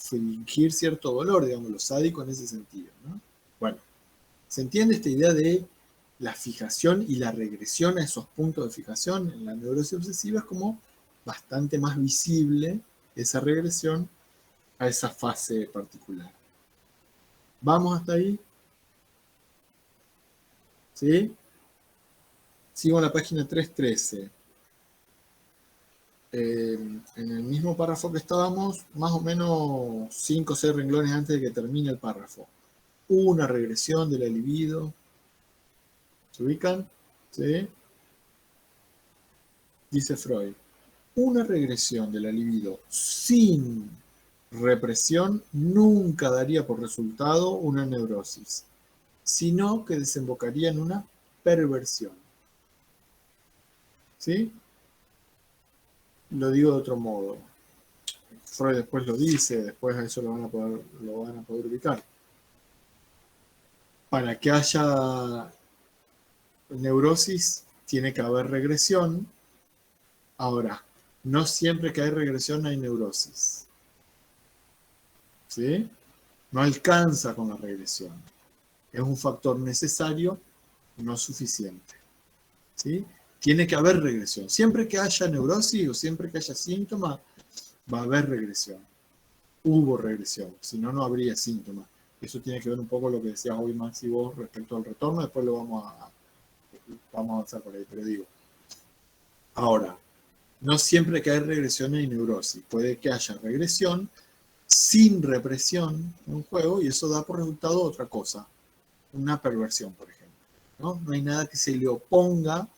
fingir cierto dolor, digamos, lo sádico en ese sentido, ¿no? Bueno, ¿se entiende esta idea de la fijación y la regresión a esos puntos de fijación? En la neurosis obsesiva es como bastante más visible esa regresión a esa fase particular. ¿Vamos hasta ahí? ¿Sí? Sigo en la página 313. En el mismo párrafo que estábamos, más o menos 5 o 6 renglones antes de que termine el párrafo. Una regresión de la libido. ¿Se ubican? ¿Sí? Dice Freud. Una regresión de la libido sin represión nunca daría por resultado una neurosis, sino que desembocaría en una perversión. ¿Sí? Lo digo de otro modo. Freud después lo dice, después a eso lo van a poder ubicar. Para que haya neurosis tiene que haber regresión. Ahora, no siempre que hay regresión hay neurosis. ¿Sí? No alcanza con la regresión. Es un factor necesario, no suficiente. ¿Sí? Tiene que haber regresión. Siempre que haya neurosis o siempre que haya síntomas, va a haber regresión. Hubo regresión, si no, no habría síntomas. Eso tiene que ver un poco con lo que decías hoy, Max y vos, respecto al retorno. Después lo vamos a avanzar por ahí, pero digo. Ahora, no siempre que hay regresión hay neurosis. Puede que haya regresión sin represión en un juego y eso da por resultado otra cosa. Una perversión, por ejemplo. No hay nada que se le oponga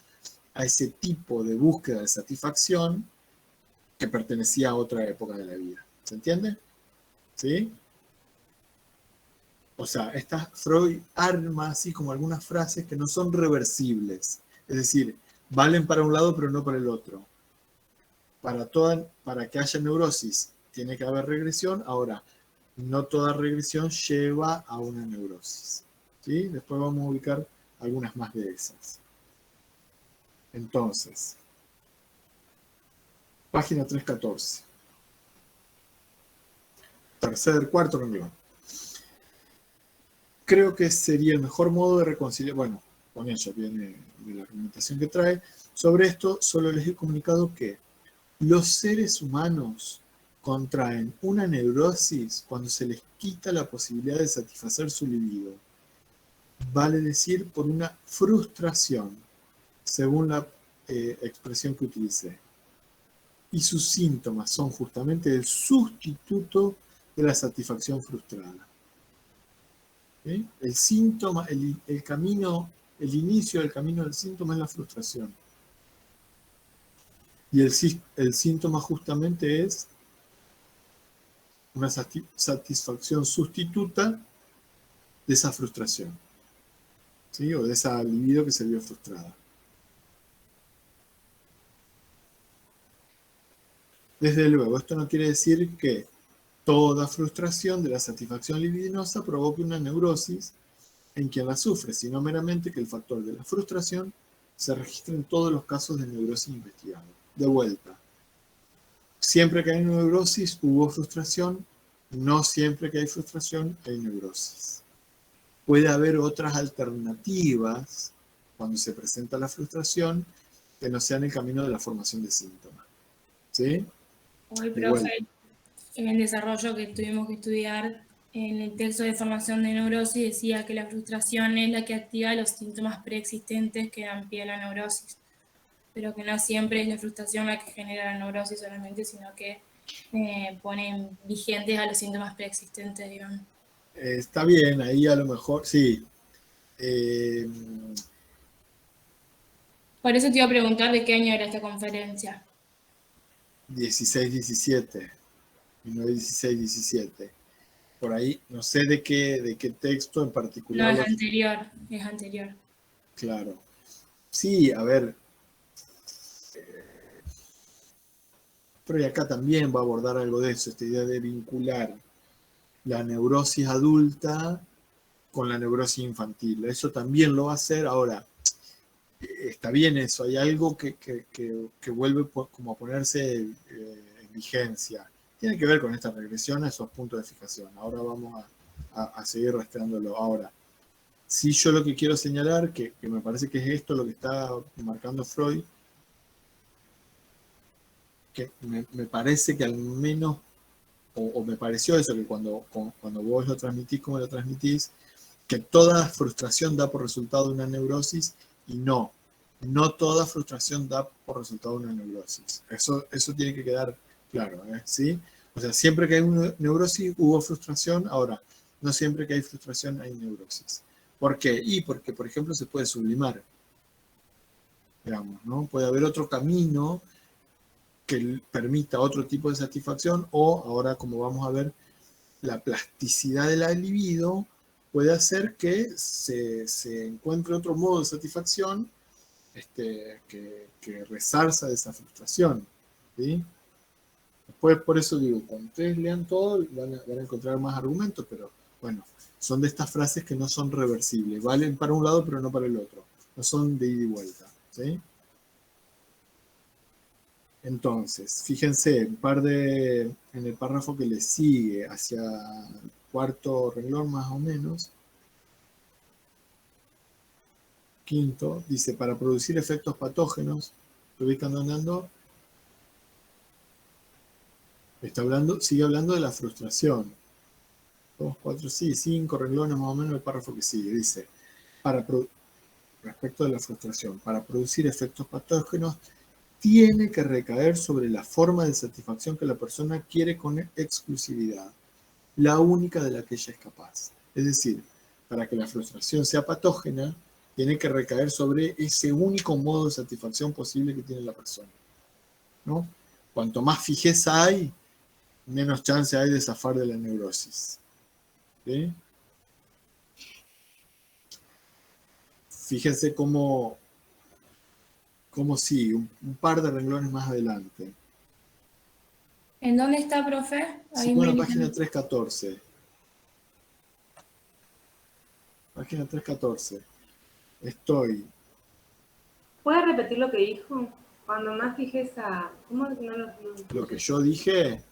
a ese tipo de búsqueda de satisfacción que pertenecía a otra época de la vida. ¿Se entiende? ¿Sí? O sea, Freud arma así como algunas frases que no son reversibles. Es decir, valen para un lado pero no para el otro. Para que haya neurosis tiene que haber regresión. Ahora, no toda regresión lleva a una neurosis. ¿Sí? Después vamos a ubicar algunas más de esas. Entonces, página 314. Cuarto renglón. Creo que sería el mejor modo de reconciliar, bueno, con eso viene de la argumentación que trae. Sobre esto solo les he comunicado que los seres humanos contraen una neurosis cuando se les quita la posibilidad de satisfacer su libido. Vale decir, por una frustración, según la expresión que utilicé. Y sus síntomas son justamente el sustituto de la satisfacción frustrada. ¿Sí? El síntoma, el camino, el inicio del camino del síntoma es la frustración. Y el síntoma justamente es una satisfacción sustituta de esa frustración. ¿Sí? O de esa libido que se vio frustrada. Desde luego, esto no quiere decir que toda frustración de la satisfacción libidinosa provoque una neurosis en quien la sufre, sino meramente que el factor de la frustración se registra en todos los casos de neurosis investigados. De vuelta, siempre que hay neurosis hubo frustración, no siempre que hay frustración hay neurosis. Puede haber otras alternativas cuando se presenta la frustración que no sean el camino de la formación de síntomas. ¿Sí? Hoy, profe, en el desarrollo que tuvimos que estudiar, en el texto de formación de neurosis decía que la frustración es la que activa los síntomas preexistentes que dan pie a la neurosis, pero que no siempre es la frustración la que genera la neurosis solamente, sino que ponen vigentes a los síntomas preexistentes, digamos. Está bien, ahí a lo mejor, sí. Por eso te iba a preguntar de qué año era esta conferencia. 16-17, 1916-17. Por ahí, no sé de qué texto en particular. No, es anterior. Claro. Sí, a ver. Pero acá también va a abordar algo de eso, esta idea de vincular la neurosis adulta con la neurosis infantil. Eso también lo va a hacer. Ahora, está bien eso, hay algo que vuelve como a ponerse en vigencia. tiene que ver con esta regresión a esos puntos de fijación. Ahora vamos a seguir rastreándolo. Ahora, sí, yo lo que quiero señalar, que me parece que es esto lo que está marcando Freud, que me parece que al menos, o me pareció eso, que cuando vos lo transmitís como lo transmitís, que toda frustración da por resultado una neurosis, y no toda frustración da por resultado una neurosis. Eso tiene que quedar claro, ¿sí? O sea, siempre que hay una neurosis hubo frustración, ahora, no siempre que hay frustración hay neurosis. ¿Por qué? Y porque, por ejemplo, se puede sublimar, digamos, ¿no? Puede haber otro camino que permita otro tipo de satisfacción, o ahora, como vamos a ver, la plasticidad de la libido puede hacer que se encuentre otro modo de satisfacción que resarza de esa frustración, ¿sí? Después, por eso digo, cuando ustedes lean todo, van a encontrar más argumentos, pero bueno, son de estas frases que no son reversibles, valen para un lado pero no para el otro, no son de ida y vuelta, ¿sí? Entonces, fíjense, en el párrafo que le sigue, hacia el cuarto renglón más o menos, quinto, dice, para producir efectos patógenos, ¿lo ubican andando? Sigue hablando de la frustración. 2, 4, sí, 5 renglones más o menos el párrafo que sigue. Dice, respecto de la frustración, para producir efectos patógenos, tiene que recaer sobre la forma de satisfacción que la persona quiere con exclusividad, la única de la que ella es capaz. Es decir, para que la frustración sea patógena, tiene que recaer sobre ese único modo de satisfacción posible que tiene la persona, ¿no? Cuanto más fijeza hay, menos chance hay de zafar de la neurosis. ¿Sí? Fíjense cómo sí, un par de renglones más adelante. ¿En dónde está, profe? Sí, bueno, página 314. Página 314. Estoy. ¿Puede repetir lo que dijo? Cuando más fijeza... ¿Cómo no Lo que yo dije...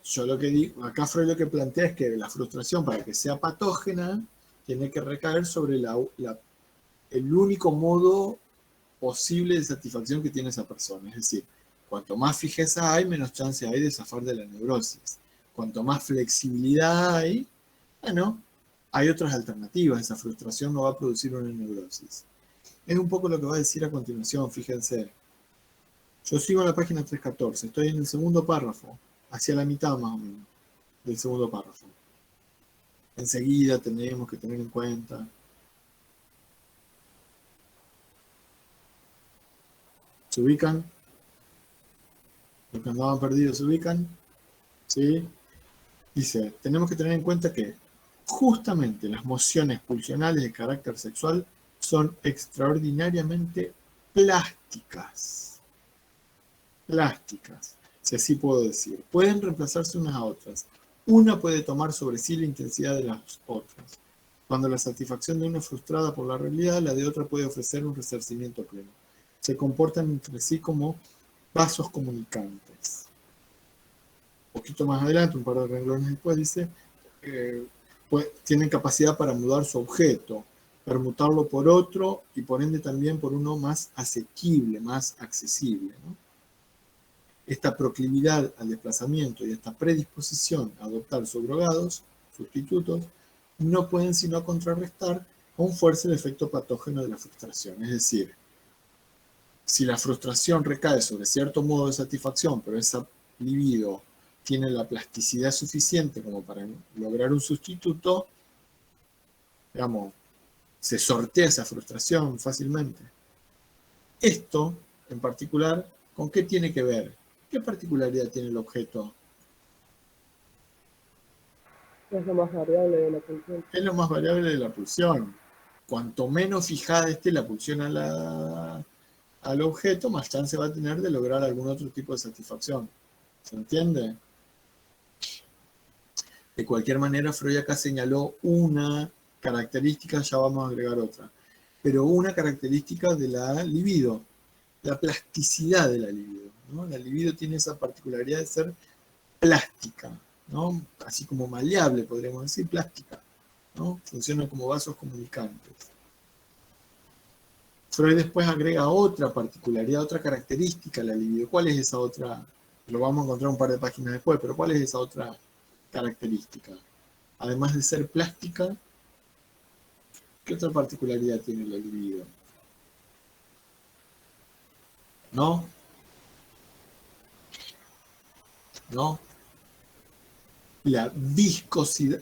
yo lo que digo, acá Freud lo que plantea es que la frustración, para que sea patógena, tiene que recaer sobre el único modo posible de satisfacción que tiene esa persona. Es decir, cuanto más fijeza hay, menos chance hay de zafar de la neurosis. Cuanto más flexibilidad hay, bueno, hay otras alternativas. Esa frustración no va a producir una neurosis. Es un poco lo que va a decir a continuación, fíjense. Yo sigo en la página 314, estoy en el segundo párrafo, hacia la mitad más o menos del segundo párrafo. Enseguida tenemos que tener en cuenta. ¿Se ubican? Los que andaban perdidos, ¿se ubican? ¿Sí? Dice, tenemos que tener en cuenta que justamente las mociones pulsionales de carácter sexual son extraordinariamente plásticas. Plásticas, si así puedo decir. Pueden reemplazarse unas a otras. Una puede tomar sobre sí la intensidad de las otras. Cuando la satisfacción de una es frustrada por la realidad, la de otra puede ofrecer un resarcimiento pleno. Se comportan entre sí como vasos comunicantes. Un poquito más adelante, un par de renglones después, dice, tienen capacidad para mudar su objeto, permutarlo por otro y por ende también por uno más asequible, más accesible, ¿no? Esta proclividad al desplazamiento y esta predisposición a adoptar subrogados, sustitutos, no pueden sino contrarrestar con fuerza el efecto patógeno de la frustración. Es decir, si la frustración recae sobre cierto modo de satisfacción, pero esa libido tiene la plasticidad suficiente como para lograr un sustituto, digamos, se sortea esa frustración fácilmente. Esto, en particular, ¿con qué tiene que ver? ¿Qué particularidad tiene el objeto? Es lo más variable de la pulsión. Es lo más variable de la pulsión. Cuanto menos fijada esté la pulsión al objeto, más chance va a tener de lograr algún otro tipo de satisfacción. ¿Se entiende? De cualquier manera, Freud acá señaló una característica, ya vamos a agregar otra, pero una característica de la libido, la plasticidad de la libido. ¿no? La libido tiene esa particularidad de ser plástica, ¿no? Así como maleable, podríamos decir, plástica, ¿no? Funciona como vasos comunicantes. Freud después agrega otra particularidad, otra característica a la libido. ¿Cuál es esa otra? Lo vamos a encontrar un par de páginas después, pero ¿cuál es esa otra característica? Además de ser plástica, ¿qué otra particularidad tiene la libido? ¿No? ¿No? La viscosidad.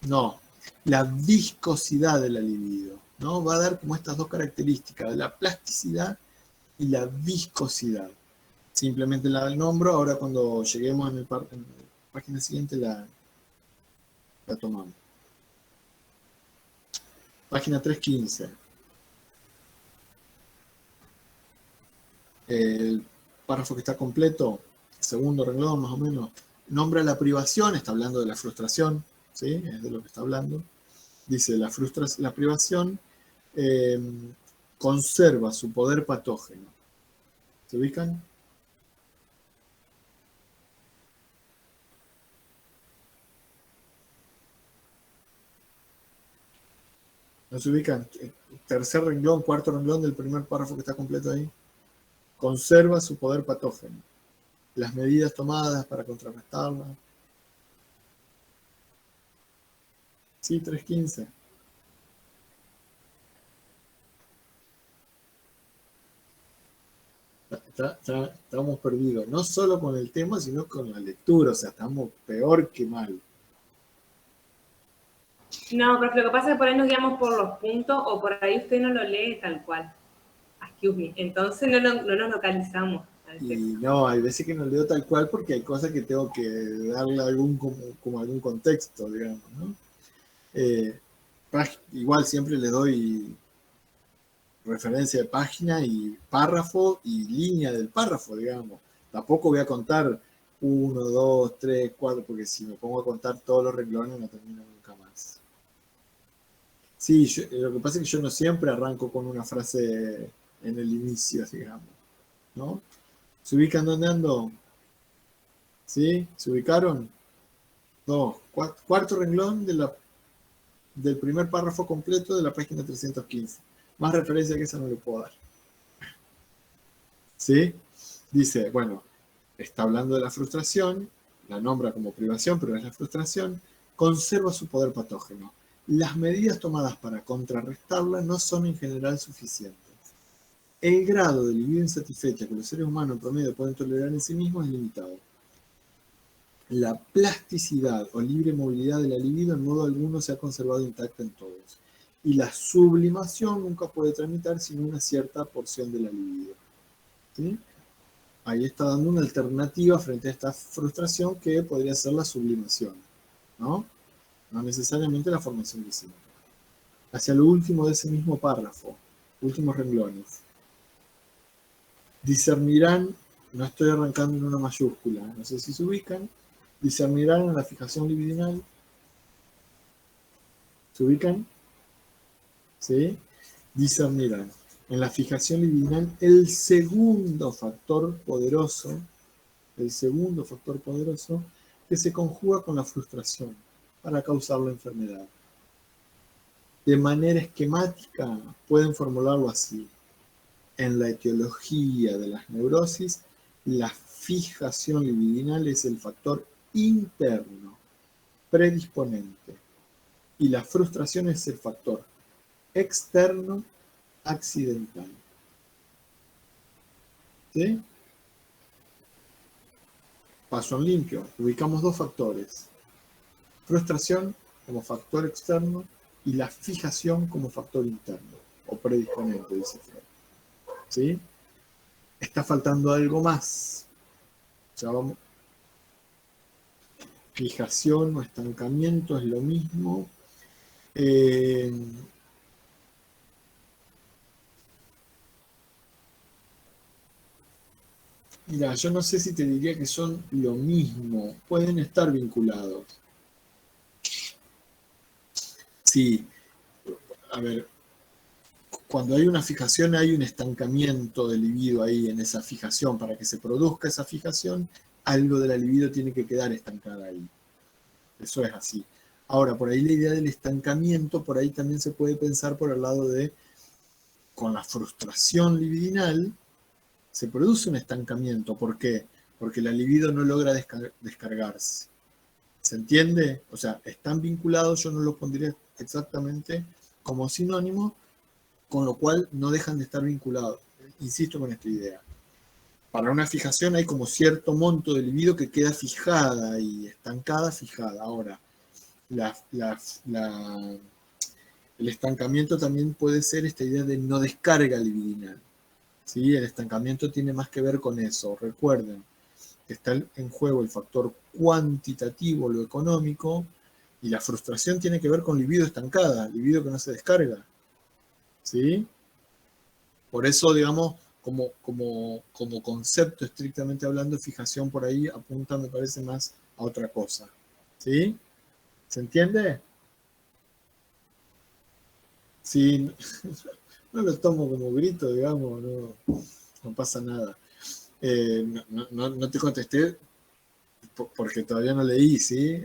No, la viscosidad de la libido, ¿no? Va a dar como estas dos características, la plasticidad y la viscosidad. Simplemente la nombro, ahora cuando lleguemos en la página siguiente la tomamos. Página 315. El párrafo que está completo, segundo renglón más o menos, nombra la privación, está hablando de la frustración, ¿sí? Es de lo que está hablando. Dice, la privación conserva su poder patógeno. ¿Se ubican? ¿No se ubican? Tercer renglón, cuarto renglón del primer párrafo que está completo ahí. Conserva su poder patógeno. Las medidas tomadas para contrarrestarla. Sí, 315. Estamos perdidos, no solo con el tema, sino con la lectura, o sea, estamos peor que mal. No, pero lo que pasa es que por ahí nos guiamos por los puntos o por ahí usted no lo lee tal cual. Excuse me. Entonces no nos localizamos. Y no, hay veces que no leo tal cual porque hay cosas que tengo que darle algún contexto, digamos, ¿no? Igual siempre le doy referencia de página y párrafo y línea del párrafo, digamos. Tampoco voy a contar 1, 2, 3, 4, porque si me pongo a contar todos los renglones no termino nunca más. Sí, lo que pasa es que yo no siempre arranco con una frase en el inicio, digamos, ¿no? ¿Se ubican dónde ando? ¿Sí? ¿Se ubicaron? No, cuarto renglón del primer párrafo completo de la página 315. Más referencia que esa no le puedo dar. ¿Sí? Dice, bueno, está hablando de la frustración, la nombra como privación, pero es la frustración, conserva su poder patógeno. Las medidas tomadas para contrarrestarla no son en general suficientes. El grado de libido insatisfecha que los seres humanos en promedio pueden tolerar en sí mismos es limitado. La plasticidad o libre movilidad de la libido en modo alguno se ha conservado intacta en todos. Y la sublimación nunca puede tramitar sin una cierta porción de la libido. ¿Sí? Ahí está dando una alternativa frente a esta frustración que podría ser la sublimación, ¿no? No necesariamente la formación de sí. Hacia lo último de ese mismo párrafo, últimos renglones. Discernirán, no estoy arrancando en una mayúscula, no sé si se ubican, discernirán en la fijación libidinal. ¿Se ubican? ¿Sí? Discernirán en la fijación libidinal el segundo factor poderoso que se conjuga con la frustración para causar la enfermedad. De manera esquemática pueden formularlo así. En la etiología de las neurosis, la fijación libidinal es el factor interno, predisponente, y la frustración es el factor externo, accidental. ¿Sí? Paso en limpio. Ubicamos dos factores. Frustración como factor externo y la fijación como factor interno o predisponente, dice Freud. ¿Sí? Está faltando algo más. Ya vamos. Fijación o estancamiento es lo mismo. Mira, yo no sé si te diría que son lo mismo. Pueden estar vinculados. Sí. A ver. cuando hay una fijación hay un estancamiento del libido ahí en esa fijación. Para que se produzca esa fijación, algo de la libido tiene que quedar estancada ahí. Eso es así. Ahora, por ahí la idea del estancamiento, por ahí también se puede pensar por el lado de, con la frustración libidinal, se produce un estancamiento. ¿Por qué? Porque la libido no logra descargarse. ¿Se entiende? O sea, están vinculados, yo no los pondría exactamente como sinónimo, con lo cual no dejan de estar vinculados. Insisto con esta idea. Para una fijación hay como cierto monto de libido que queda fijada y estancada, fijada. Ahora, el estancamiento también puede ser esta idea de no descarga libidinal. ¿Sí? El estancamiento tiene más que ver con eso. Recuerden que está en juego el factor cuantitativo, lo económico, y la frustración tiene que ver con libido estancada, libido que no se descarga. ¿Sí? Por eso, digamos, como concepto estrictamente hablando, fijación por ahí apunta, me parece, más a otra cosa. ¿Sí? ¿Se entiende? Sí, no lo tomo como grito, digamos, no pasa nada. No te contesté porque todavía no leí, ¿sí?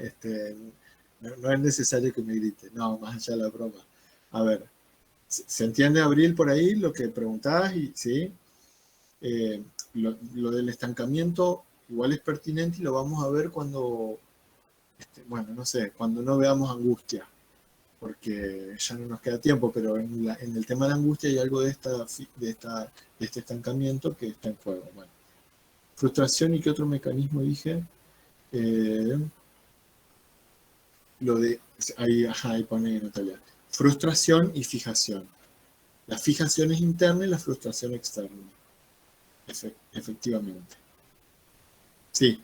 No es necesario que me grite, no, más allá de la broma. A ver, ¿se entiende, Abril, por ahí lo que preguntabas? ¿Sí? Lo del estancamiento igual es pertinente y lo vamos a ver cuando, bueno, no sé, cuando no veamos angustia, porque ya no nos queda tiempo, pero en el tema de la angustia hay algo de este estancamiento que está en juego. Bueno, frustración, ¿y qué otro mecanismo dije? Lo de, ahí pone Natalia, frustración y fijación. La fijación es interna y la frustración externa. Efectivamente. Sí.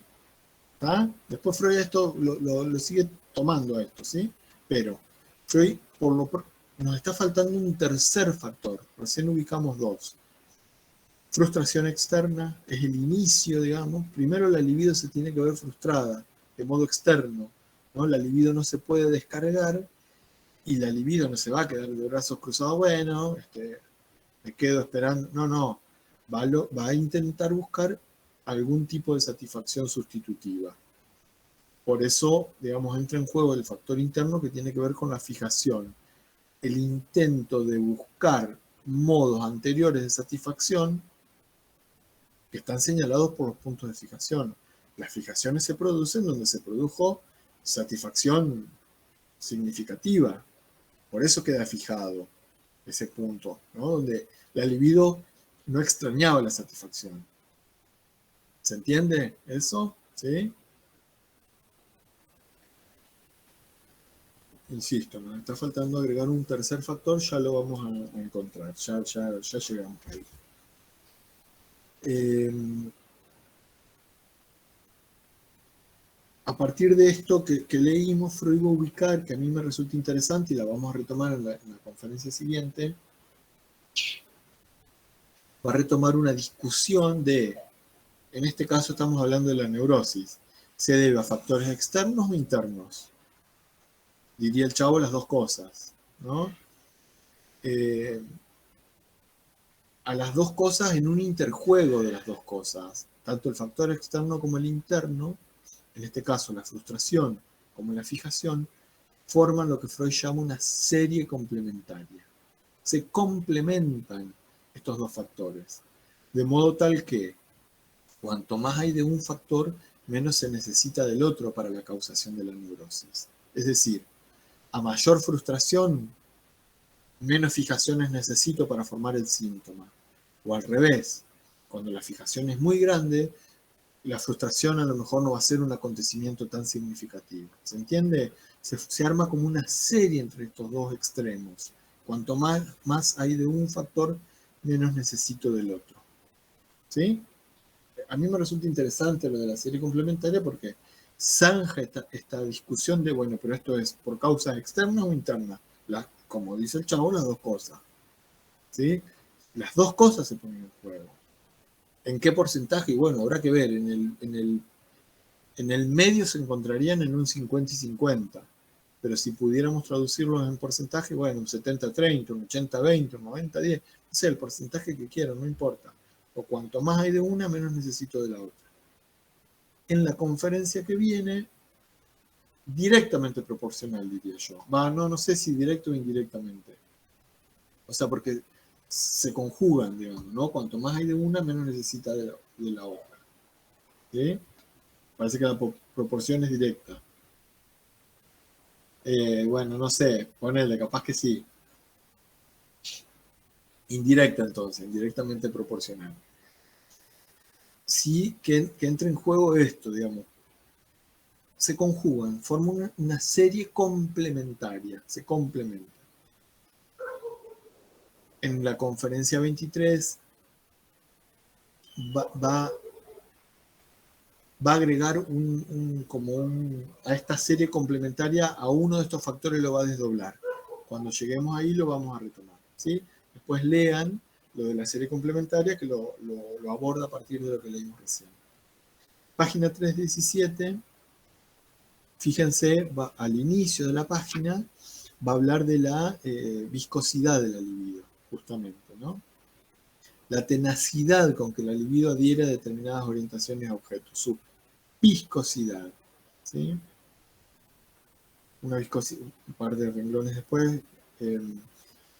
¿Ah? Después Freud esto lo sigue tomando a esto, ¿sí? Pero Freud nos está faltando un tercer factor. Recién ubicamos dos. Frustración externa es el inicio, digamos. Primero la libido se tiene que ver frustrada, de modo externo, ¿no? La libido no se puede descargar y la libido no se va a quedar de brazos cruzados, bueno, me quedo esperando. No. Va a intentar buscar algún tipo de satisfacción sustitutiva. Por eso, digamos, entra en juego el factor interno que tiene que ver con la fijación. El intento de buscar modos anteriores de satisfacción que están señalados por los puntos de fijación. Las fijaciones se producen donde se produjo satisfacción significativa. Por eso queda fijado ese punto, ¿no? Donde la libido no extrañaba la satisfacción. ¿Se entiende eso? ¿Sí? Insisto, nos está faltando agregar un tercer factor, ya lo vamos a encontrar, ya llegamos ahí. A partir de esto que leímos, Freud va a ubicar, que a mí me resulta interesante y la vamos a retomar en la conferencia siguiente, va a retomar una discusión de, en este caso estamos hablando de la neurosis, ¿se debe a factores externos o internos? Diría el Chavo las dos cosas, ¿no? A las dos cosas en un interjuego de las dos cosas, tanto el factor externo como el interno, en este caso la frustración como la fijación, forman lo que Freud llama una serie complementaria. Se complementan estos dos factores, de modo tal que cuanto más hay de un factor, menos se necesita del otro para la causación de la neurosis. Es decir, a mayor frustración, menos fijaciones necesito para formar el síntoma. O al revés, cuando la fijación es muy grande, la frustración a lo mejor no va a ser un acontecimiento tan significativo. ¿Se entiende? Se arma como una serie entre estos dos extremos. Cuanto más hay de un factor, menos necesito del otro. ¿Sí? A mí me resulta interesante lo de la serie complementaria porque zanja esta discusión de, bueno, pero esto es por causas externas o internas. Como dice el Chavo, las dos cosas. ¿Sí? Las dos cosas se ponen en juego. ¿En qué porcentaje? Y bueno, habrá que ver. En el medio se encontrarían en un 50 y 50. pero si pudiéramos traducirlos en porcentaje, bueno, un 70-30, un 80-20, un 90-10, no sé, el porcentaje que quieran, no importa. O cuanto más hay de una, menos necesito de la otra. En la conferencia que viene, directamente proporcional, diría yo. No sé si directo o indirectamente. O sea, porque se conjugan, digamos, ¿no? Cuanto más hay de una, menos necesita de la otra. ¿Sí? Parece que la proporción es directa. Bueno, no sé, ponele, capaz que sí. Indirecta entonces, indirectamente proporcional. Sí, que entre en juego esto, digamos. Se conjugan, forman una serie complementaria, se complementan. En la conferencia 23 va a agregar a esta serie complementaria a uno de estos factores, lo va a desdoblar. Cuando lleguemos ahí lo vamos a retomar, ¿sí? Después lean lo de la serie complementaria que lo aborda a partir de lo que leímos recién. Página 317, fíjense, al inicio de la página va a hablar de la viscosidad de la libido, justamente, ¿no? La tenacidad con que la libido adhiere a determinadas orientaciones a objetos, su viscosidad, ¿sí? Una viscosidad, un par de renglones después,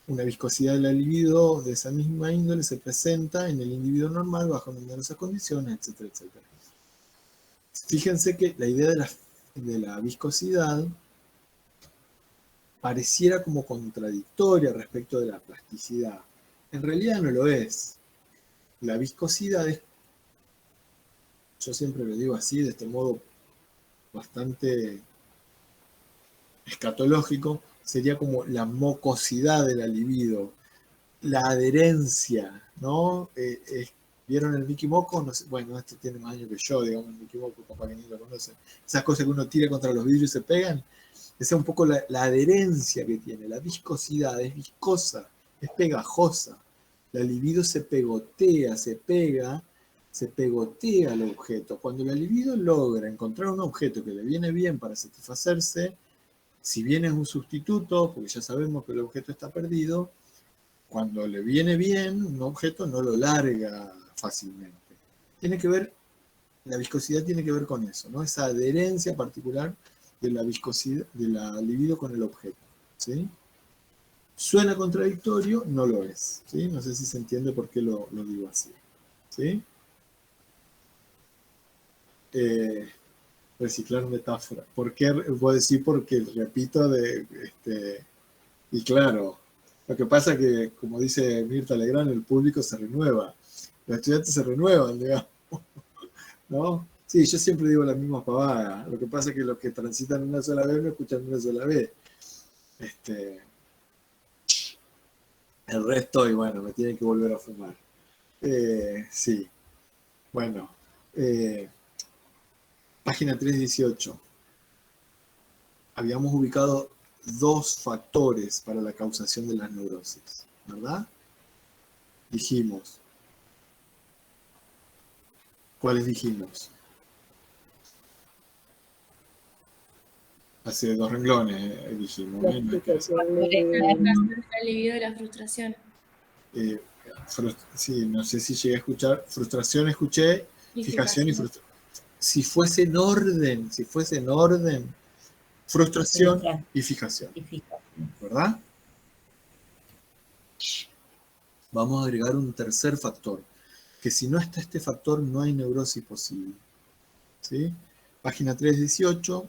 una viscosidad de la libido de esa misma índole se presenta en el individuo normal bajo numerosas condiciones, etcétera, etcétera. Fíjense que la idea de la viscosidad pareciera como contradictoria respecto de la plasticidad. En realidad no lo es. La viscosidad es, yo siempre lo digo así, de este modo bastante escatológico, sería como la mocosidad de la libido, la adherencia, ¿no? ¿Vieron el Mickey Moco? No sé, bueno, este tiene más años que yo, digamos, el Mickey Moco, capaz que ni lo conocen. Esas cosas que uno tira contra los vidrios y se pegan, esa es un poco la adherencia que tiene, la viscosidad, es viscosa, es pegajosa. La libido se pegotea, se pegotea al objeto. Cuando la libido logra encontrar un objeto que le viene bien para satisfacerse, si bien es un sustituto, porque ya sabemos que el objeto está perdido, cuando le viene bien un objeto no lo larga fácilmente. Tiene que ver, la viscosidad tiene que ver con eso, ¿no? Esa adherencia particular de la viscosidad, de la libido con el objeto, ¿sí? Suena contradictorio, no lo es, ¿sí? No sé si se entiende por qué lo digo así, ¿sí? Reciclar metáfora. ¿Por qué? Voy a decir porque repito y claro, lo que pasa es que, como dice Mirta Legrand, el público se renueva, los estudiantes se renuevan, digamos, ¿no? Sí, yo siempre digo la misma pavada, lo que pasa es que los que transitan una sola vez me escuchan una sola vez. El resto, y bueno, me tienen que volver a fumar. Sí, bueno, página 318. Habíamos ubicado dos factores para la causación de las neurosis, ¿verdad? Dijimos. ¿Cuáles dijimos? Hace 2 renglones dijimos. La libido de la frustración. Sí, no sé si llegué a escuchar. Frustración escuché, fijación y frustración. Si fuese en orden, frustración y fijación. ¿Verdad? Vamos a agregar un tercer factor, que si no está este factor no hay neurosis posible. ¿Sí? Página 318,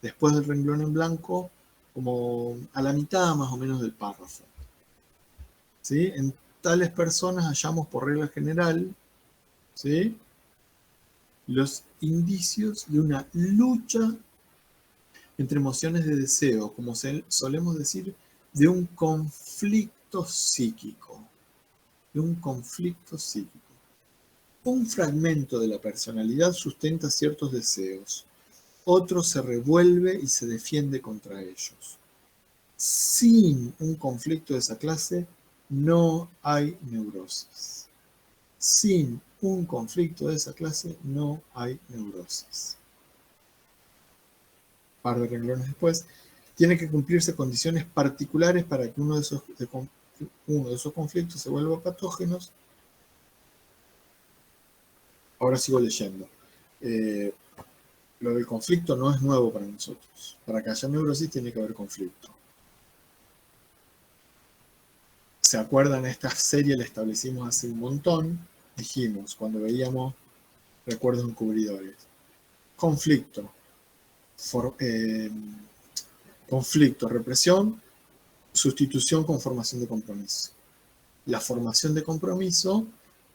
después del renglón en blanco, como a la mitad más o menos del párrafo. ¿Sí? En tales personas hallamos por regla general, ¿sí?, los indicios de una lucha entre emociones de deseo, como solemos decir, de un conflicto psíquico. Un fragmento de la personalidad sustenta ciertos deseos, otro se revuelve y se defiende contra ellos. Sin un conflicto de esa clase no hay neurosis. Sin un conflicto de esa clase no hay neurosis. Un par de renglones después. Tiene que cumplirse condiciones particulares para que uno de esos conflictos se vuelva patógenos. Ahora sigo leyendo. Lo del conflicto no es nuevo para nosotros. Para que haya neurosis tiene que haber conflicto. ¿Se acuerdan? Esta serie la establecimos hace un montón. Dijimos, cuando veíamos recuerdos encubridores. Conflicto. Conflicto, represión, sustitución con formación de compromiso. La formación de compromiso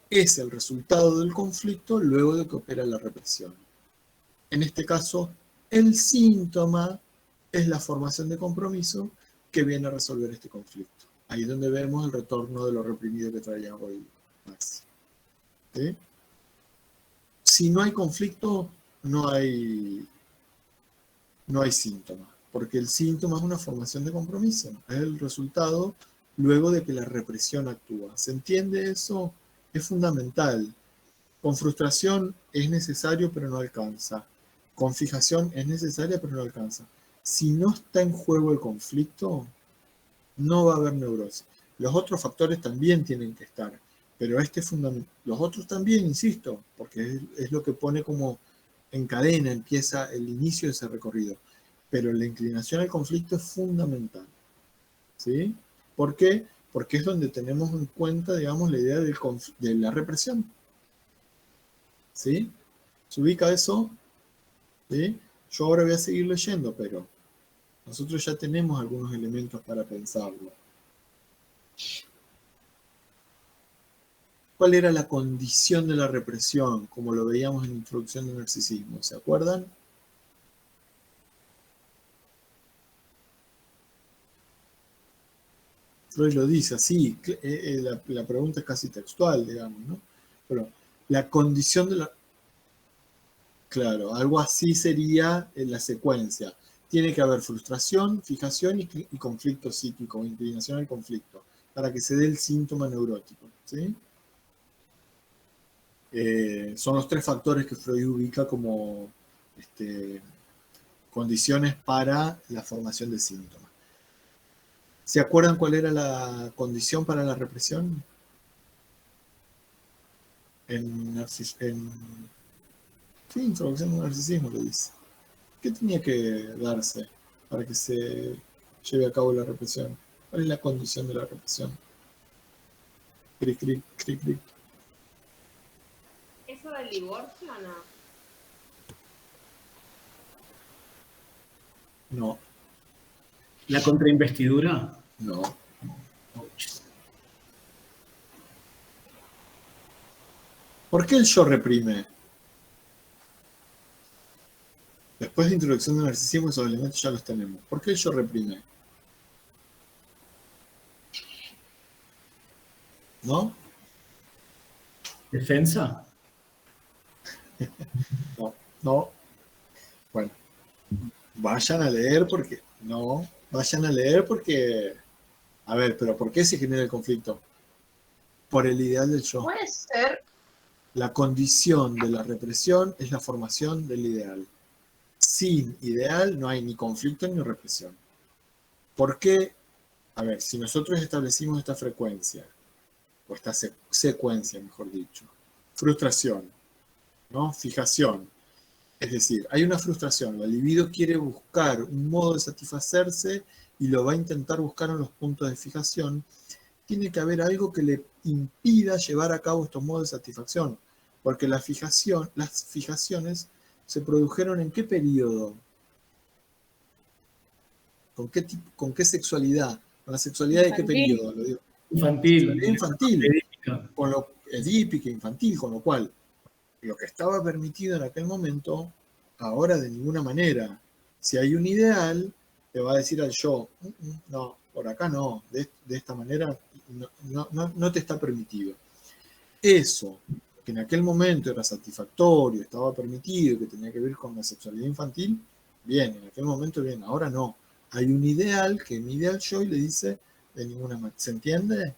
es el resultado del conflicto luego de que opera la represión. En este caso, el síntoma es la formación de compromiso que viene a resolver este conflicto. Ahí es donde vemos el retorno de lo reprimido que traía hoy Maxi. ¿Sí? Si no hay conflicto, no hay síntoma, porque el síntoma es una formación de compromiso, es el resultado luego de que la represión actúa. ¿Se entiende eso? Es fundamental. Con frustración es necesario, pero no alcanza. Con fijación es necesaria, pero no alcanza. Si no está en juego el conflicto, no va a haber neurosis. Los otros factores también tienen que estar, pero este es fundamental. Los otros también, insisto, porque es lo que pone como en cadena, empieza el inicio de ese recorrido. Pero la inclinación al conflicto es fundamental. ¿Sí? ¿Por qué? Porque es donde tenemos en cuenta, digamos, la idea de la represión. ¿Sí? ¿Se ubica eso? ¿Sí? Yo ahora voy a seguir leyendo, pero nosotros ya tenemos algunos elementos para pensarlo. ¿Cuál era la condición de la represión, como lo veíamos en la introducción del narcisismo? ¿Se acuerdan? Freud lo dice así, la pregunta es casi textual, digamos, ¿no? Pero la condición de la... Claro, algo así sería en la secuencia. Tiene que haber frustración, fijación y conflicto psíquico, inclinación al conflicto, para que se dé el síntoma neurótico, ¿sí? Son los tres factores que Freud ubica como condiciones para la formación del síntoma. ¿Se acuerdan cuál era la condición para la represión? Sí, introducción al narcisismo lo dice. ¿Qué tenía que darse para que se lleve a cabo la represión? ¿Cuál es la condición de la represión? Cric, cric, cric, cric. ¿Eso del divorcio o no? No. ¿La contrainvestidura? No. ¿Por qué el yo reprime? Después de introducción del narcisismo, esos elementos ya los tenemos. ¿Por qué el yo reprime? ¿No? ¿Defensa? No. Bueno, vayan a leer porque... No, vayan a leer porque... A ver, pero ¿por qué se genera el conflicto? Por el ideal del yo. Puede ser. La condición de la represión es la formación del ideal. Sin ideal no hay ni conflicto ni represión. ¿Por qué? A ver, si nosotros establecimos esta frecuencia, o esta secuencia, mejor dicho, frustración, ¿no? Fijación. Es decir, hay una frustración, la libido quiere buscar un modo de satisfacerse y lo va a intentar buscar en los puntos de fijación. Tiene que haber algo que le impida llevar a cabo estos modos de satisfacción, porque las fijaciones se produjeron ¿en qué periodo? ¿Con qué sexualidad? ¿Con la sexualidad de qué periodo? Lo digo. Infantil. Infantil. Con lo edípica, infantil, con lo cual lo que estaba permitido en aquel momento, ahora de ninguna manera. Si hay un ideal, le va a decir al yo, no, por acá no, de esta manera no te está permitido. Eso, que en aquel momento era satisfactorio, estaba permitido, que tenía que ver con la sexualidad infantil, bien, en aquel momento bien, ahora no. Hay un ideal que mi ideal yo y le dice de ninguna manera. ¿Se entiende?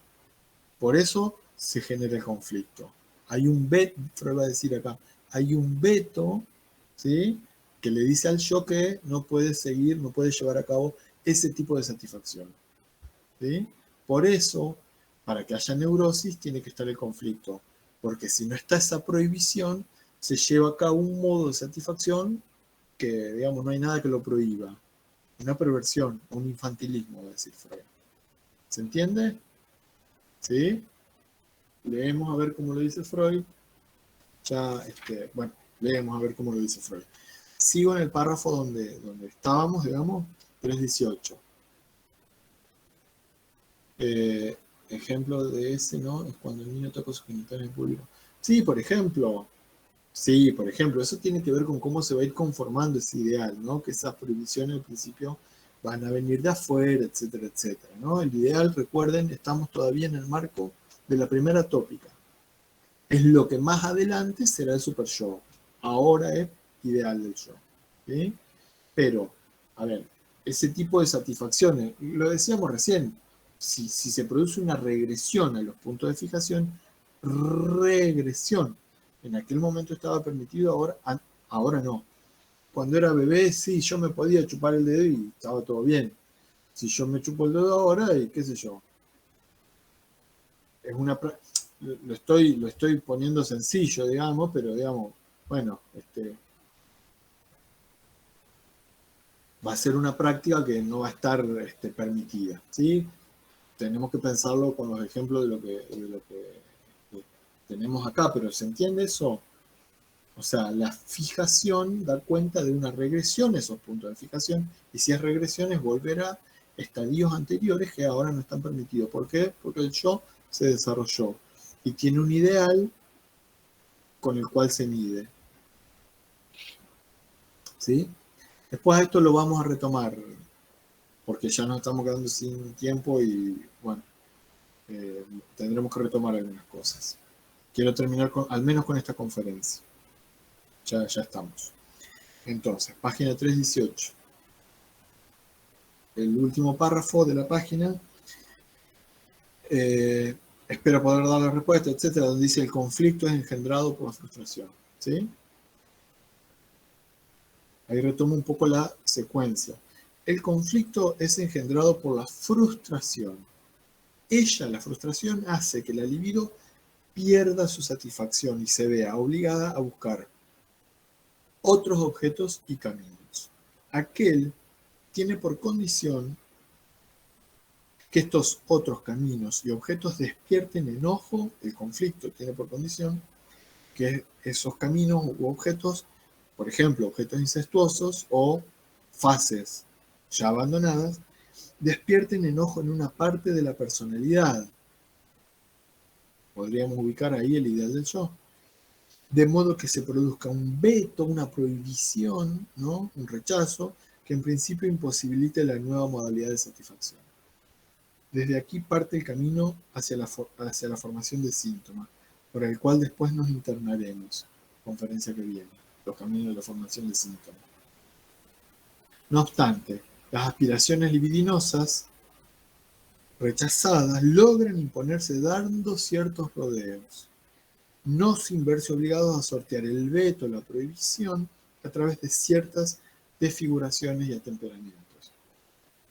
Por eso se genera el conflicto. Hay un veto, Freud va a decir acá, hay un veto, ¿sí? Que le dice al yo que no puede seguir, no puede llevar a cabo ese tipo de satisfacción. ¿Sí? Por eso, para que haya neurosis, tiene que estar el conflicto. Porque si no está esa prohibición, se lleva a cabo un modo de satisfacción que, digamos, no hay nada que lo prohíba. Una perversión, un infantilismo, va a decir Freud. ¿Se entiende? ¿Sí? Leemos a ver cómo lo dice Freud. Ya, bueno, leemos a ver cómo lo dice Freud. Sigo en el párrafo donde estábamos, digamos, 3.18. Ejemplo de ese, ¿no? Es cuando el niño toca sus genitales en público. Sí, por ejemplo, eso tiene que ver con cómo se va a ir conformando ese ideal, ¿no? Que esas prohibiciones al principio van a venir de afuera, etcétera, etcétera, ¿no? El ideal, recuerden, estamos todavía en el marco de la primera tópica. Es lo que más adelante será el super yo. Ahora es ideal del yo. ¿Sí? Pero, a ver, ese tipo de satisfacciones, lo decíamos recién, si se produce una regresión a los puntos de fijación, regresión. En aquel momento estaba permitido, ahora no. Cuando era bebé, sí, yo me podía chupar el dedo y estaba todo bien. Si yo me chupo el dedo ahora, qué sé yo. Es una... Lo estoy poniendo sencillo, digamos, pero digamos, bueno, va a ser una práctica que no va a estar permitida, ¿sí? Tenemos que pensarlo con los ejemplos de lo que tenemos acá, pero ¿se entiende eso? O sea, la fijación da cuenta de una regresión, esos puntos de fijación, y si es regresión es volver a estadios anteriores que ahora no están permitidos. ¿Por qué? Porque el yo se desarrolló y tiene un ideal con el cual se mide. ¿Sí? Después esto lo vamos a retomar, porque ya nos estamos quedando sin tiempo y, bueno, tendremos que retomar algunas cosas. Quiero terminar al menos con esta conferencia. Ya estamos. Entonces, página 318. El último párrafo de la página. Espero poder dar la respuesta, etcétera, donde dice el conflicto es engendrado por la frustración. ¿Sí? Ahí retomo un poco la secuencia. El conflicto es engendrado por la frustración. La frustración, hace que la libido pierda su satisfacción y se vea obligada a buscar otros objetos y caminos. Aquel tiene por condición que estos otros caminos y objetos despierten enojo. El conflicto tiene por condición que esos caminos u objetos, por ejemplo, objetos incestuosos o fases ya abandonadas, despierten enojo en una parte de la personalidad. Podríamos ubicar ahí el ideal del yo. De modo que se produzca un veto, una prohibición, ¿no? Un rechazo, que en principio imposibilite la nueva modalidad de satisfacción. Desde aquí parte el camino hacia la formación de síntomas, por el cual después nos internaremos. Conferencia que viene, los caminos de la formación de síntomas. No obstante, las aspiraciones libidinosas rechazadas logran imponerse dando ciertos rodeos, no sin verse obligados a sortear el veto, la prohibición, a través de ciertas desfiguraciones y atemperamientos.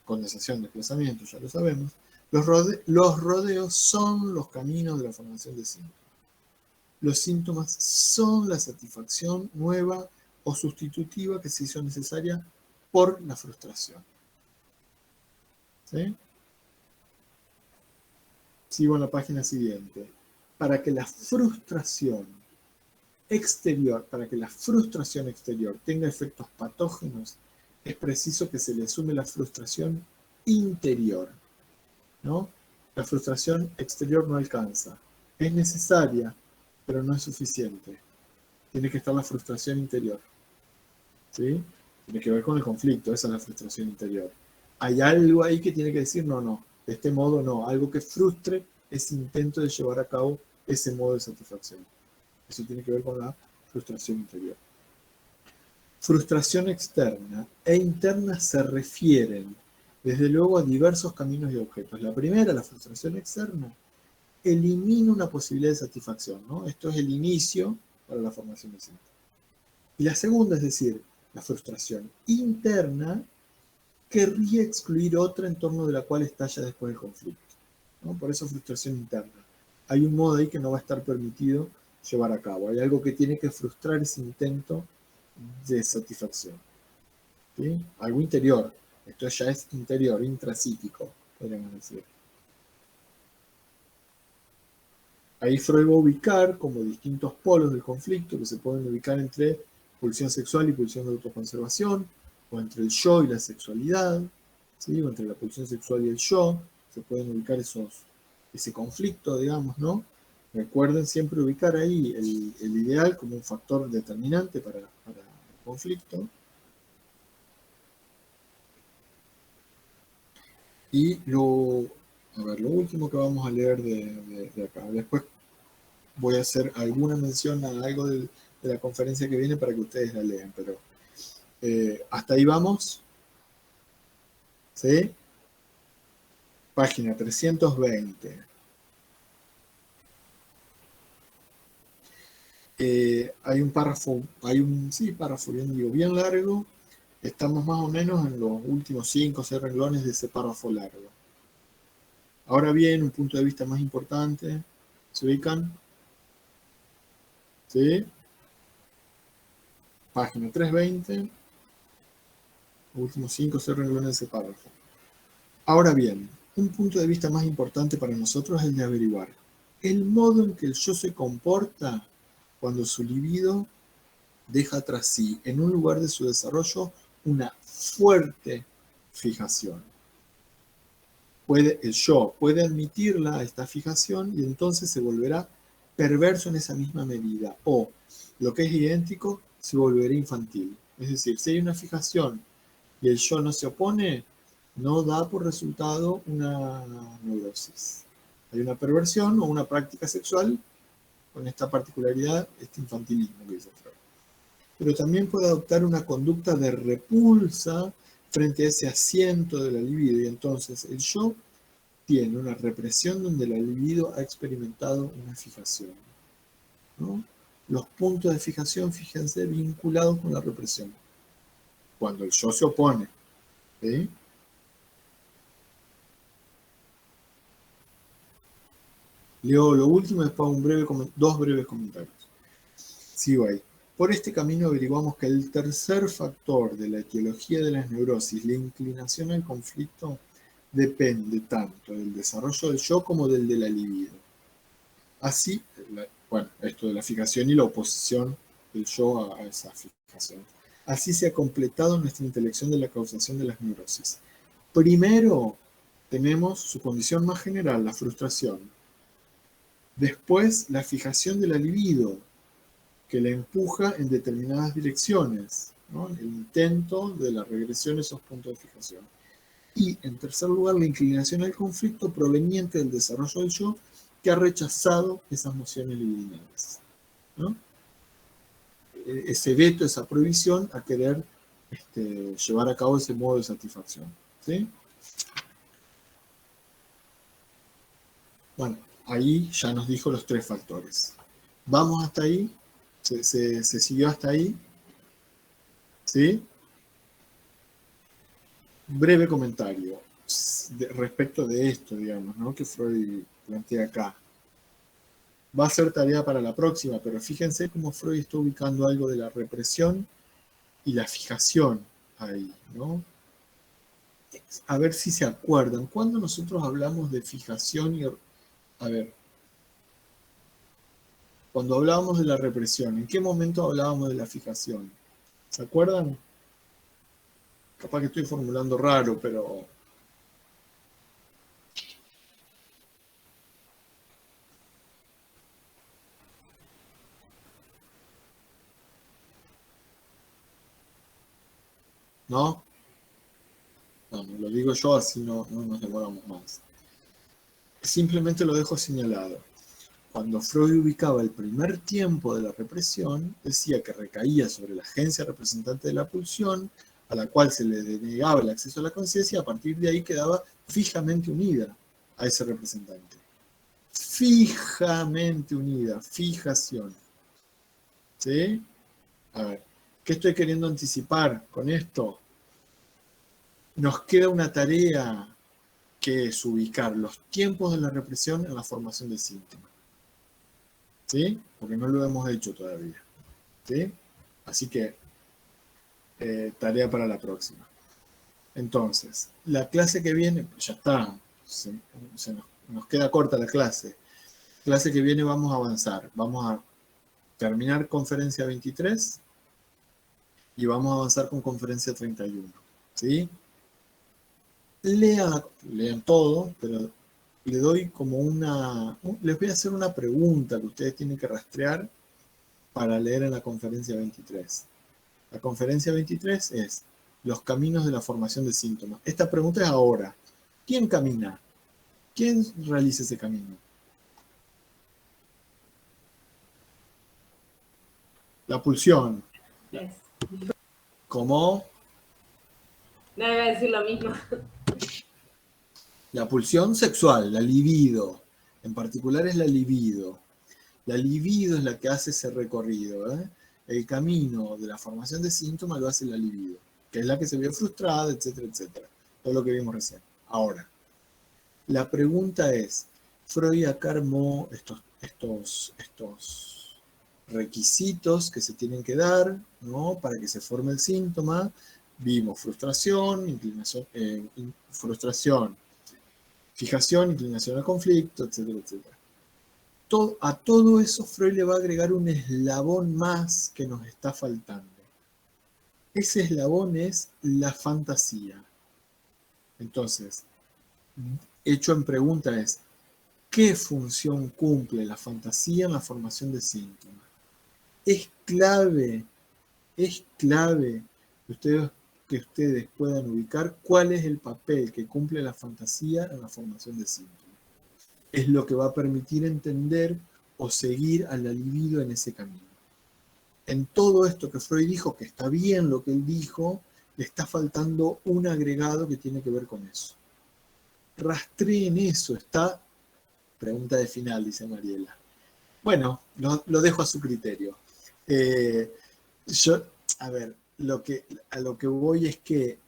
Condensación, desplazamiento, ya lo sabemos. Los rodeos son los caminos de la formación de síntomas. Los síntomas son la satisfacción nueva o sustitutiva que se hizo necesaria por la frustración. ¿Sí? Sigo en la página siguiente. Para que la frustración exterior tenga efectos patógenos, es preciso que se le asume la frustración interior, ¿no? La frustración exterior no alcanza. Es necesaria, pero no es suficiente. Tiene que estar la frustración interior. ¿Sí? Tiene que ver con el conflicto, esa es la frustración interior. Hay algo ahí que tiene que decir, no, de este modo no, algo que frustre ese intento de llevar a cabo ese modo de satisfacción. Eso tiene que ver con la frustración interior. Frustración externa e interna se refieren, desde luego, a diversos caminos y objetos. La primera, la frustración externa, elimina una posibilidad de satisfacción, ¿no? Esto es el inicio para la formación de síntomas. Y la segunda, es decir, la frustración interna, querría excluir otra en torno de la cual estalla después el conflicto, ¿no? Por eso frustración interna. Hay un modo ahí que no va a estar permitido llevar a cabo. Hay algo que tiene que frustrar ese intento de satisfacción, ¿sí? Algo interior. Esto ya es interior, intrapsíquico, podríamos decir. Ahí Freud va a ubicar como distintos polos del conflicto que se pueden ubicar entre pulsión sexual y pulsión de autoconservación, o entre el yo y la sexualidad, ¿sí? O entre la pulsión sexual y el yo. Se pueden ubicar ese conflicto, digamos, ¿no? Recuerden siempre ubicar ahí el ideal como un factor determinante para el conflicto. Y lo último que vamos a leer de acá. Después voy a hacer alguna mención a algo de la conferencia que viene para que ustedes la lean, pero hasta ahí vamos. ¿Sí? Página 320. Hay un párrafo, párrafo bien largo. Estamos más o menos en los últimos 5 o 6 renglones de ese párrafo largo. Ahora bien, un punto de vista más importante. ¿Se ubican? ¿Sí? Página 320. Últimos 5 o 6 renglones de ese párrafo. Ahora bien, un punto de vista más importante para nosotros es el de averiguar el modo en que el yo se comporta cuando su libido deja tras sí, en un lugar de su desarrollo, una fuerte fijación. El yo puede admitirla, esta fijación, y entonces se volverá perverso en esa misma medida. O, lo que es idéntico, se volverá infantil. Es decir, si hay una fijación y el yo no se opone, no da por resultado una neurosis. Hay una perversión o una práctica sexual con esta particularidad, este infantilismo que dice Freud. Pero también puede adoptar una conducta de repulsa frente a ese asiento de la libido, y entonces el yo tiene una represión donde la libido ha experimentado una fijación, ¿no? Los puntos de fijación, fíjense, vinculados con la represión. Cuando el yo se opone, ¿sí? Leo lo último y después dos breves comentarios. Sigo ahí. Por este camino averiguamos que el tercer factor de la etiología de las neurosis, la inclinación al conflicto, depende tanto del desarrollo del yo como del de la libido. Así, esto de la fijación y la oposición del yo a esa fijación. Así se ha completado nuestra intelección de la causación de las neurosis. Primero tenemos su condición más general, la frustración. Después, la fijación de la libido, que la empuja en determinadas direcciones, ¿no? El intento de la regresión a esos puntos de fijación. Y, en tercer lugar, la inclinación al conflicto proveniente del desarrollo del yo, que ha rechazado esas mociones libidinales, ¿no? Ese veto, esa prohibición a querer llevar a cabo ese modo de satisfacción, ¿sí? Bueno, ahí ya nos dijo los 3 factores. Vamos hasta ahí. Se siguió hasta ahí. ¿Sí? Breve comentario respecto de esto, digamos, ¿no? Que Freud plantea acá. Va a ser tarea para la próxima, pero fíjense cómo Freud está ubicando algo de la represión y la fijación ahí, ¿no? A ver si se acuerdan. Cuando nosotros hablamos de fijación y... A ver, cuando hablábamos de la represión, ¿en qué momento hablábamos de la fijación? ¿Se acuerdan? Capaz que estoy formulando raro, pero... ¿No? No, lo digo yo, así no nos demoramos más. Simplemente lo dejo señalado. Cuando Freud ubicaba el primer tiempo de la represión, decía que recaía sobre la agencia representante de la pulsión, a la cual se le denegaba el acceso a la conciencia, y a partir de ahí quedaba fijamente unida a ese representante. Fijamente unida, fijación. ¿Sí? A ver, ¿qué estoy queriendo anticipar con esto? nos queda una tarea que es ubicar los tiempos de la represión en la formación del síntoma. ¿Sí? Porque no lo hemos hecho todavía. ¿Sí? Así que, tarea para la próxima. Entonces, la clase que viene, ya está, nos queda corta la clase. Clase que viene vamos a avanzar. Vamos a terminar conferencia 23 y vamos a avanzar con conferencia 31. ¿Sí? Lean todo, pero le doy como les voy a hacer una pregunta que ustedes tienen que rastrear para leer en la conferencia 23. La conferencia 23 es los caminos de la formación de síntomas. Esta pregunta es ahora. ¿Quién camina? ¿Quién realiza ese camino? La pulsión. Yes. ¿Cómo? No iba a decir lo mismo. La pulsión sexual, la libido. En particular es la libido. La libido es la que hace ese recorrido. El camino de la formación de síntomas lo hace la libido, que es la que se ve frustrada, etcétera, etcétera. Todo lo que vimos recién. Ahora, la pregunta es, Freud acá armó estos requisitos que se tienen que dar, ¿no? Para que se forme el síntoma. Vimos frustración, fijación, inclinación al conflicto, etcétera, etcétera. A todo eso Freud le va a agregar un eslabón más que nos está faltando. Ese eslabón es la fantasía. Entonces, hecho en pregunta es, ¿qué función cumple la fantasía en la formación de síntomas? Es clave que ustedes puedan ubicar cuál es el papel que cumple la fantasía en la formación de síntomas. Es lo que va a permitir entender o seguir a la libido en ese camino. En todo esto que Freud dijo, que está bien lo que él dijo, le está faltando un agregado que tiene que ver con eso. Rastreen eso, está... Pregunta de final, dice Mariela. Bueno, lo dejo a su criterio. A lo que voy es que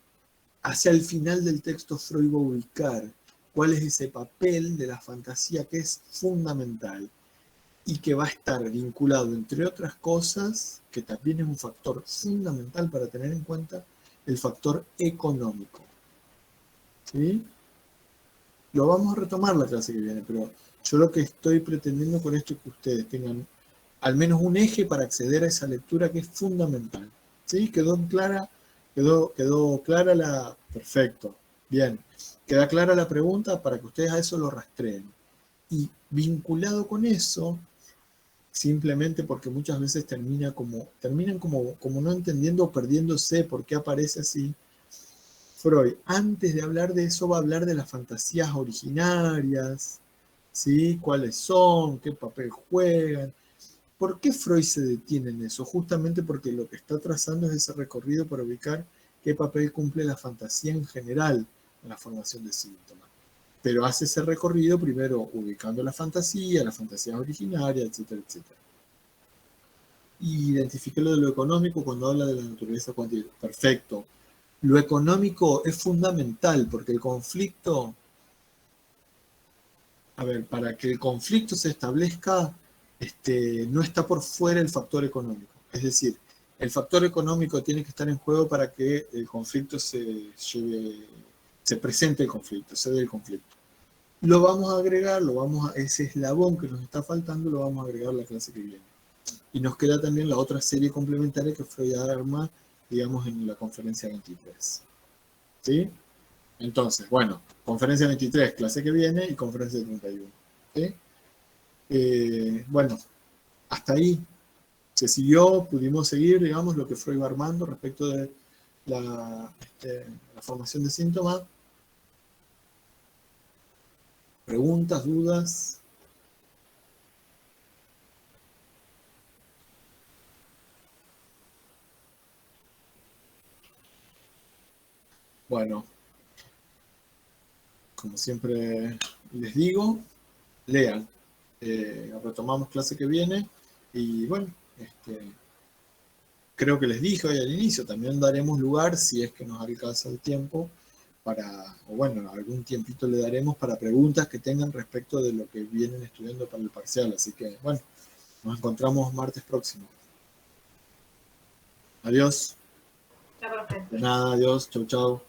hacia el final del texto Freud va a ubicar cuál es ese papel de la fantasía que es fundamental y que va a estar vinculado, entre otras cosas, que también es un factor fundamental para tener en cuenta, el factor económico. ¿Sí? Lo vamos a retomar la clase que viene, pero yo lo que estoy pretendiendo con esto es que ustedes tengan al menos un eje para acceder a esa lectura que es fundamental. ¿Sí? ¿Quedó clara? ¿Quedó clara la...? Perfecto. Bien. Queda clara la pregunta para que ustedes a eso lo rastreen. Y vinculado con eso, simplemente porque muchas veces terminan como no entendiendo o perdiéndose por qué aparece así, Freud, antes de hablar de eso, va a hablar de las fantasías originarias, ¿sí? ¿Cuáles son? ¿Qué papel juegan? ¿Por qué Freud se detiene en eso? Justamente porque lo que está trazando es ese recorrido para ubicar qué papel cumple la fantasía en general en la formación de síntomas. Pero hace ese recorrido primero ubicando la fantasía originarias, etcétera, etcétera. Y identifique lo de lo económico cuando habla de la naturaleza cuantitativa. Perfecto. Lo económico es fundamental porque el conflicto, para que el conflicto se establezca, no está por fuera el factor económico. Es decir, el factor económico tiene que estar en juego para que el conflicto se presente el conflicto, se dé el conflicto. Lo vamos a agregar, ese eslabón que nos está faltando, lo vamos a agregar la clase que viene. Y nos queda también la otra serie complementaria que Freud arma, digamos, en la conferencia 23. ¿Sí? Entonces, bueno, conferencia 23, clase que viene, y conferencia 31. ¿Sí? Bueno, hasta ahí se siguió, pudimos seguir, digamos, lo que Freud va armando respecto de la formación de síntomas. ¿Preguntas, dudas? Bueno, como siempre les digo, lean. Retomamos clase que viene y bueno, creo que les dije hoy al inicio, también daremos lugar, si es que nos alcanza el tiempo, o bueno, algún tiempito le daremos para preguntas que tengan respecto de lo que vienen estudiando para el parcial. Así que, bueno, nos encontramos martes próximo. Adiós. Chao, profe. De nada, adiós. Chau, chau.